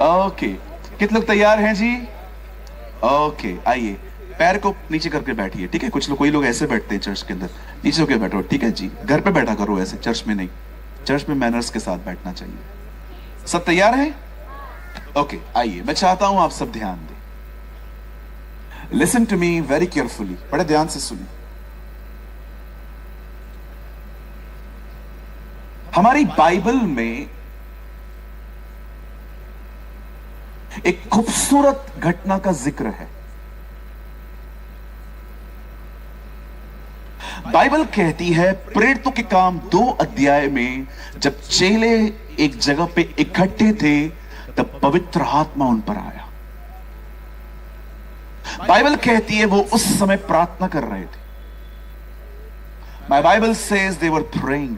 Okay, कितने लोग तैयार हैं जी? ओके, आइए पैर को नीचे करके बैठिए, ठीक है? कुछ लोग, कोई लोग ऐसे बैठते हैं चर्च के अंदर, नीचे होकर बैठो, ठीक है जी? घर पे बैठा करो ऐसे, चर्च में नहीं। चर्च में मैनर्स के साथ बैठना चाहिए। सब तैयार हैं? ओके, आइए, मैं चाहता हूं आप सब ध्यान दें। Listen to me very carefully, बड़े ध्यान से सुनिए। हमारी बाइबल में एक खूबसूरत घटना का जिक्र है। बाइबल कहती है प्रेरितों के काम 2 अध्याय में, जब चेले एक जगह पे इकट्ठे थे तब पवित्र आत्मा उन पर आया। बाइबल कहती है वो उस समय प्रार्थना कर रहे थे। My Bible says they were praying.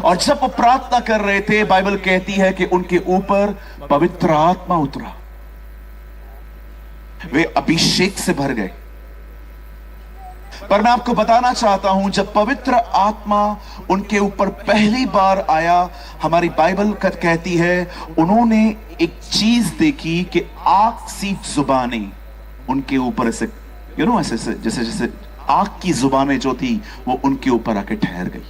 और जब वो प्रार्थना कर रहे थे, बाइबल कहती है कि उनके ऊपर पवित्र आत्मा उतरा, वे अभिषेक से भर गए। पर मैं आपको बताना चाहता हूं, जब पवित्र आत्मा उनके ऊपर पहली बार आया, हमारी बाइबल कहती है उन्होंने एक चीज देखी कि आग सी जुबानें उनके ऊपर ऐसे ऐसे जैसे जैसे आग की जुबानें जो थी वो उनके ऊपर आके ठहर गई।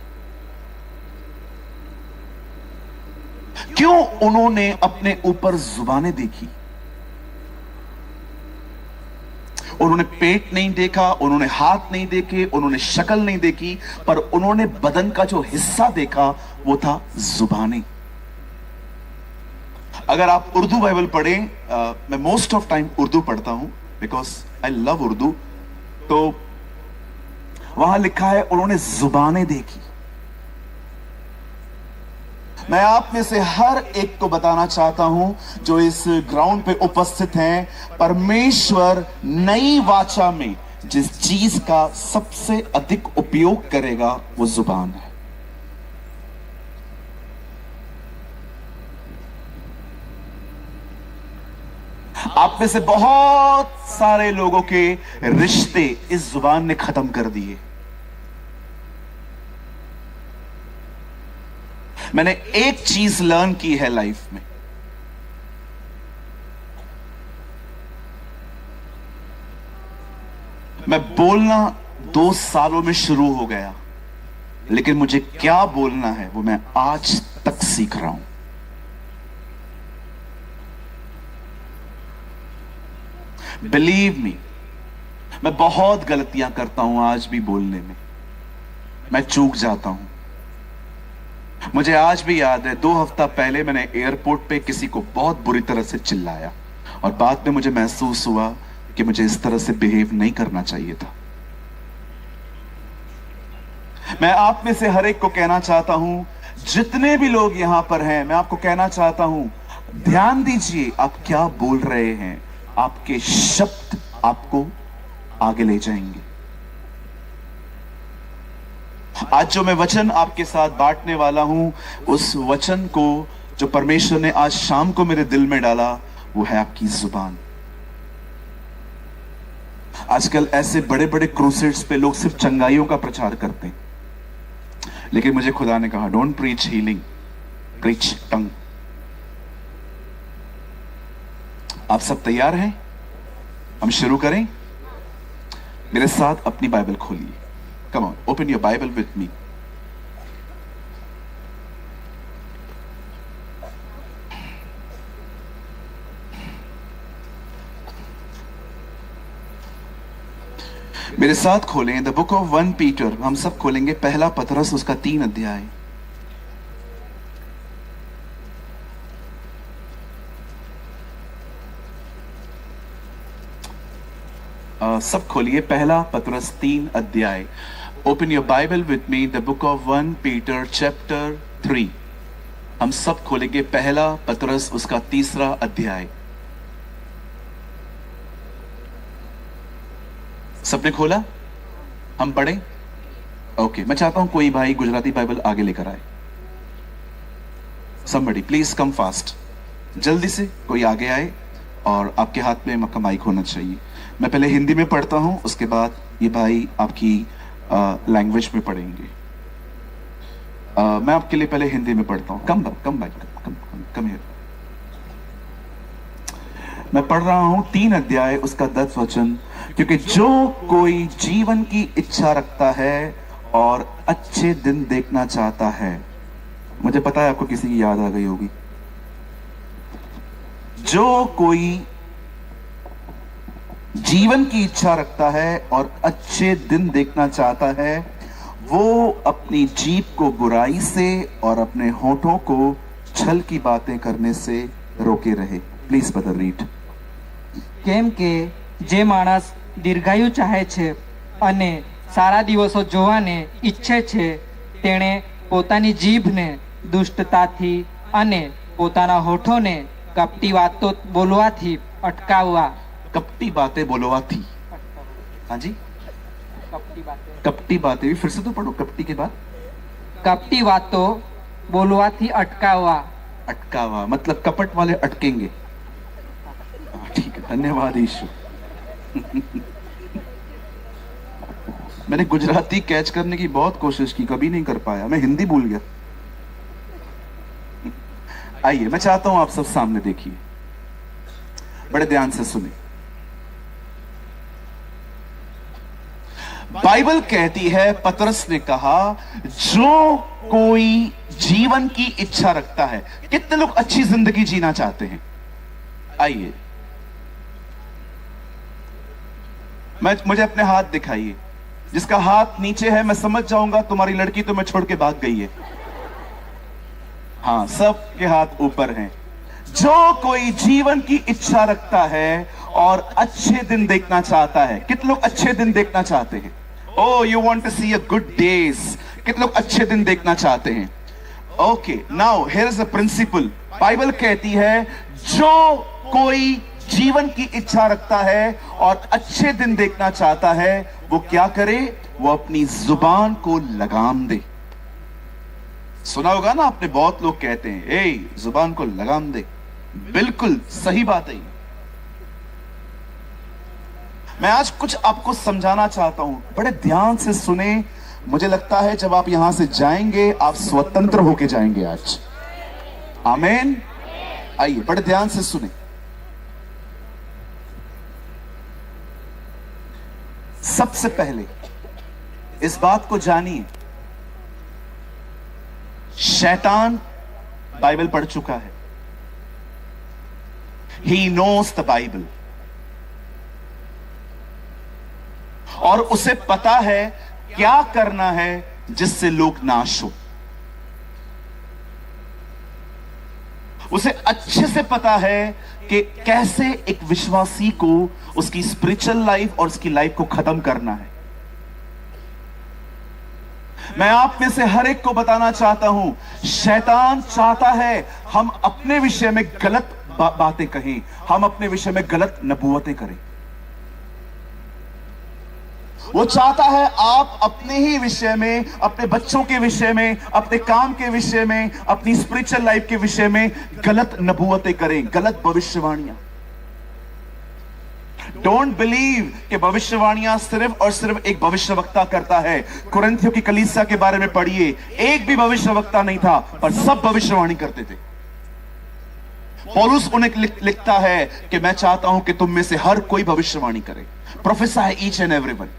क्यों उन्होंने अपने ऊपर जुबानें देखी? उन्होंने पेट नहीं देखा, उन्होंने हाथ नहीं देखे, उन्होंने शक्ल नहीं देखी, पर उन्होंने बदन का जो हिस्सा देखा वो था जुबानें। अगर आप उर्दू बाइबल पढ़ें, मैं मोस्ट ऑफ टाइम उर्दू पढ़ता हूं बिकॉज आई लव उर्दू, तो वहां लिखा है उन्होंने जुबानें देखी। मैं आप में से हर एक को बताना चाहता हूं जो इस ग्राउंड पे उपस्थित हैं, परमेश्वर नई वाचा में जिस चीज का सबसे अधिक उपयोग करेगा वो जुबान है। आप में से बहुत सारे लोगों के रिश्ते इस जुबान ने खत्म कर दिए। मैंने एक चीज लर्न की है लाइफ में, मैं बोलना 2 सालों में शुरू हो गया, लेकिन मुझे क्या बोलना है वो मैं आज तक सीख रहा हूं। बिलीव मी, मैं बहुत गलतियां करता हूं आज भी बोलने में, मैं चूक जाता हूं। मुझे आज भी याद है 2 हफ्ता पहले मैंने एयरपोर्ट पे किसी को बहुत बुरी तरह से चिल्लाया और बाद में मुझे महसूस हुआ कि मुझे इस तरह से बिहेव नहीं करना चाहिए था। मैं आप में से हर एक को कहना चाहता हूं, जितने भी लोग यहां पर हैं, मैं आपको कहना चाहता हूं, ध्यान दीजिए आप क्या बोल रहे हैं। आपके शब्द आपको आगे ले जाएंगे। आज जो मैं वचन आपके साथ बांटने वाला हूं, उस वचन को जो परमेश्वर ने आज शाम को मेरे दिल में डाला, वो है आपकी जुबान। आजकल ऐसे बड़े बड़े क्रूसेड्स पे लोग सिर्फ चंगाइयों का प्रचार करते हैं, लेकिन मुझे खुदा ने कहा डोंट प्रीच हीलिंग, प्रीच टंग। आप सब तैयार हैं? हम शुरू करें? मेरे साथ अपनी बाइबल खोलिए। Come on, open your Bible with me. मेरे साथ खोलें द बुक ऑफ 1 पीटर। हम सब खोलेंगे पहला पतरस, उसका 3 अध्याय। सब खोलिए पहला पतरस 3 अध्याय। Open your Bible with me the book of 1 Peter chapter 3। हम सब खोलेंगे पहला पतरस उसका 3रा अध्याय। सबने खोला? हम पढ़ें? ओके, मैं चाहता हूं कोई भाई गुजराती बाइबल आगे लेकर आए। Somebody please come fast. जल्दी से कोई आगे आए और आपके हाथ में माइक होना चाहिए। मैं पहले हिंदी में पढ़ता हूं, उसके बाद ये भाई आपकी लैंग्वेज में पढ़ेंगे। मैं आपके लिए पहले हिंदी में पढ़ता हूं। Come here. मैं पढ़ रहा हूं 3 अध्याय उसका 10 वचन, क्योंकि जो कोई जीवन की इच्छा रखता है और अच्छे दिन देखना चाहता है। मुझे पता है आपको किसी की याद आ गई होगी। जो कोई जीवन की इच्छा रखता है और अच्छे दिन देखना चाहता है, वो अपनी जीभ को बुराई से और अपने होठों को छल की बातें करने से रोके रहे। Please brother read. કેમ કે જે માણસ દીર્ઘાયુ ચાહે છે અને સારા દિવસો જોવાને ઈચ્છે છે, તેણે પોતાની જીભને દુષ્ટતાથી અને પોતાના હોઠોને કપટી વાતો બોલવાથી અટકાવવા। कपटी बातें बोलवा थी। हाँ जी, कपटी बातें भी फिर से तो पढ़ो, कपटी के बाद કપટી વાતો બોલવાથી અટકાવવા। अटकावा मतलब कपट वाले अटकेंगे। ठीक है, धन्यवाद ईशु। मैंने गुजराती कैच करने की बहुत कोशिश की, कभी नहीं कर पाया, मैं हिंदी भूल गया। आइए, मैं चाहता हूं आप सब सामने देखिए, बड़े ध्यान से सुने। बाइबल कहती है, पतरस ने कहा, जो कोई जीवन की इच्छा रखता है। कितने लोग अच्छी जिंदगी जीना चाहते हैं? आइए, मुझे अपने हाथ दिखाइए। जिसका हाथ नीचे है, मैं समझ जाऊंगा तुम्हारी लड़की तुम्हें छोड़ के भाग गई है। हाँ, सब के हाथ ऊपर हैं। जो कोई जीवन की इच्छा रखता है और अच्छे दिन देखना चाहता है। कितने लोग अच्छे दिन देखना चाहते हैं? Oh, you want to see a good days? कितने लोग अच्छे दिन देखना चाहते हैं? Okay, now here is the principle. Bible कहती है, जो कोई जीवन की इच्छा रखता है और अच्छे दिन देखना चाहता है, वो क्या करे? वो अपनी जुबान को लगाम दे। सुना होगा ना आपने, बहुत लोग कहते हैं, ए जुबान को लगाम दे। बिल्कुल सही बात है। मैं आज कुछ आपको समझाना चाहता हूं, बड़े ध्यान से सुने। मुझे लगता है जब आप यहां से जाएंगे, आप स्वतंत्र होके जाएंगे आज। आमीन। आइए, बड़े ध्यान से सुने। सबसे पहले इस बात को जानिए, शैतान बाइबल पढ़ चुका है। He knows the Bible। और उसे पता है क्या करना है जिससे लोग नाश हो। उसे अच्छे से पता है कि कैसे एक विश्वासी को उसकी स्पिरिचुअल लाइफ और उसकी लाइफ को खत्म करना है। मैं आप में से हर एक को बताना चाहता हूं, शैतान चाहता है हम अपने विषय में गलत बातें कहें, हम अपने विषय में गलत नबूवतें करें। वो चाहता है आप अपने ही विषय में, अपने बच्चों के विषय में, अपने काम के विषय में, अपनी स्पिरिचुअल लाइफ के विषय में गलत नबूवतें करें, गलत भविष्यवाणियां। डोंट बिलीव कि भविष्यवाणियां सिर्फ और सिर्फ एक भविष्यवक्ता करता है। कुरिन्थियों की कलीसिया के बारे में पढ़िए, एक भी भविष्यवक्ता नहीं था, पर सब भविष्यवाणी करते थे। पौलुस उन्हें लिखता है कि मैं चाहता हूं कि तुम में से हर कोई भविष्यवाणी करे। प्रोफेसाई ईच एंड एवरीवन।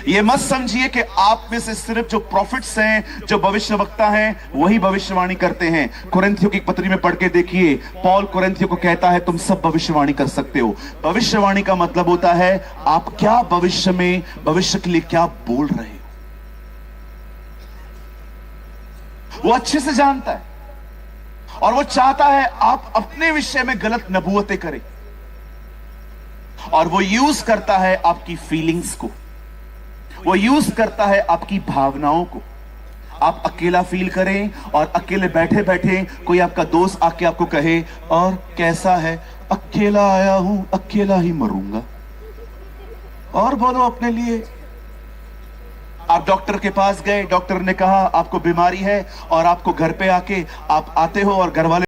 ये मत समझिए कि आप में से सिर्फ जो प्रॉफिट्स हैं, जो भविष्यवक्ता हैं, वही भविष्यवाणी करते हैं। कुरिन्थियों की पत्री में पढ़ के देखिए, पौल कुरिन्थियों को कहता है तुम सब भविष्यवाणी कर सकते हो। भविष्यवाणी का मतलब होता है आप क्या भविष्य में, भविष्य के लिए क्या बोल रहे हो। वो अच्छे से जानता है और वो चाहता है आप अपने विषय में गलत नबूवतें करें। और वो यूज करता है आपकी फीलिंग्स को, वो यूज करता है आपकी भावनाओं को। आप अकेला फील करें और अकेले बैठे बैठे कोई आपका दोस्त आके आपको कहे, और कैसा है? अकेला आया हूं, अकेला ही मरूंगा। और बोलो अपने लिए। आप डॉक्टर के पास गए, डॉक्टर ने कहा आपको बीमारी है, और आपको घर पे आके आप आते हो और घर वाले